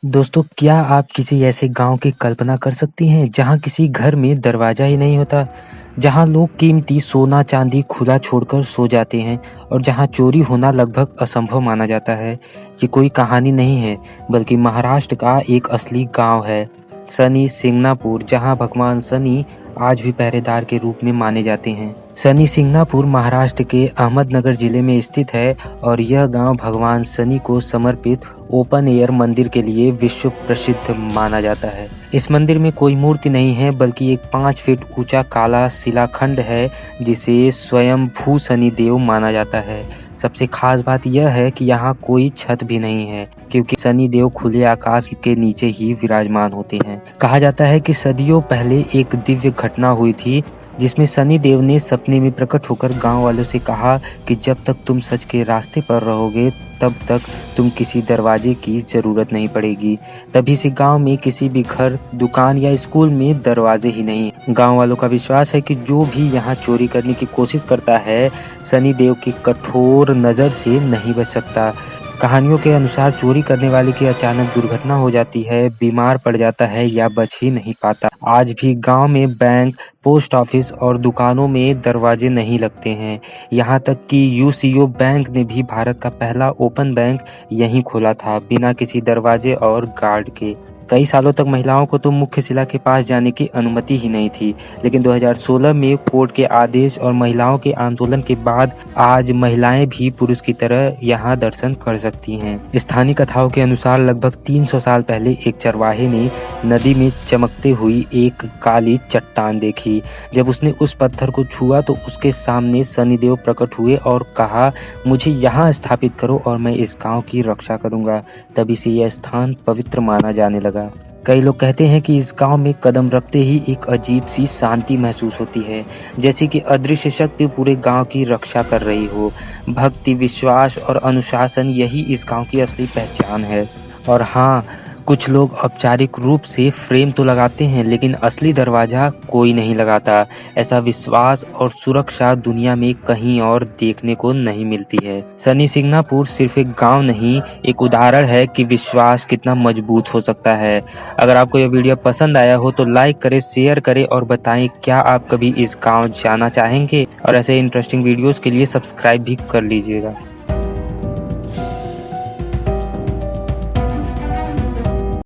दोस्तों, क्या आप किसी ऐसे गांव की कल्पना कर सकती हैं जहां किसी घर में दरवाजा ही नहीं होता, जहां लोग कीमती सोना चांदी खुला छोड़कर सो जाते हैं और जहां चोरी होना लगभग असंभव माना जाता है। ये कोई कहानी नहीं है, बल्कि महाराष्ट्र का एक असली गांव है, शनि सिंगनापुर, जहां भगवान शनि आज भी पहरेदार के रूप में माने जाते हैं। शनि सिंगनापुर महाराष्ट्र के अहमदनगर जिले में स्थित है और यह गांव भगवान शनि को समर्पित ओपन एयर मंदिर के लिए विश्व प्रसिद्ध माना जाता है। इस मंदिर में कोई मूर्ति नहीं है, बल्कि एक 5 फीट ऊंचा काला शिलाखंड है जिसे स्वयं भू शनि देव माना जाता है। सबसे खास बात यह है कि यहाँ कोई छत भी नहीं है, क्योंकि शनि देव खुले आकाश के नीचे ही विराजमान होते हैं। कहा जाता है कि सदियों पहले एक दिव्य घटना हुई थी, जिसमें शनि देव ने सपने में प्रकट होकर गांव वालों से कहा कि जब तक तुम सच के रास्ते पर रहोगे तब तक तुम किसी दरवाजे की जरूरत नहीं पड़ेगी। तभी से गांव में किसी भी घर, दुकान या स्कूल में दरवाजे ही नहीं। गांव वालों का विश्वास है कि जो भी यहाँ चोरी करने की कोशिश करता है, शनि देव की कठोर नजर से नहीं बच सकता। कहानियों के अनुसार चोरी करने वाले की अचानक दुर्घटना हो जाती है, बीमार पड़ जाता है या बच ही नहीं पाता। आज भी गांव में बैंक, पोस्ट ऑफिस और दुकानों में दरवाजे नहीं लगते हैं। यहाँ तक कि यूसीओ बैंक ने भी भारत का पहला ओपन बैंक यहीं खोला था, बिना किसी दरवाजे और गार्ड के। कई सालों तक महिलाओं को तो मुख्य शिला के पास जाने की अनुमति ही नहीं थी, लेकिन 2016 में कोर्ट के आदेश और महिलाओं के आंदोलन के बाद आज महिलाएं भी पुरुष की तरह यहां दर्शन कर सकती हैं। स्थानीय कथाओं के अनुसार लगभग 300 साल पहले एक चरवाहे ने नदी में चमकते हुई एक काली चट्टान देखी। जब उसने उस पत्थर को छुआ तो उसके सामने शनिदेव प्रकट हुए और कहा, मुझे यहाँ स्थापित करो और मैं इस गांव की रक्षा करूंगा। तभी से यह स्थान पवित्र माना जाने लगा। कई लोग कहते हैं कि इस गांव में कदम रखते ही एक अजीब सी शांति महसूस होती है, जैसे कि अदृश्य शक्ति पूरे गांव की रक्षा कर रही हो। भक्ति, विश्वास और अनुशासन, यही इस गांव की असली पहचान है। और हाँ, कुछ लोग औपचारिक रूप से फ्रेम तो लगाते हैं, लेकिन असली दरवाजा कोई नहीं लगाता। ऐसा विश्वास और सुरक्षा दुनिया में कहीं और देखने को नहीं मिलती है। शनि सिंगनापुर सिर्फ एक गांव नहीं, एक उदाहरण है कि विश्वास कितना मजबूत हो सकता है। अगर आपको यह वीडियो पसंद आया हो तो लाइक करें, शेयर करें और बताएं क्या आप कभी इस गांव जाना चाहेंगे। और ऐसे इंटरेस्टिंग वीडियोस के लिए सब्सक्राइब भी कर लीजिएगा।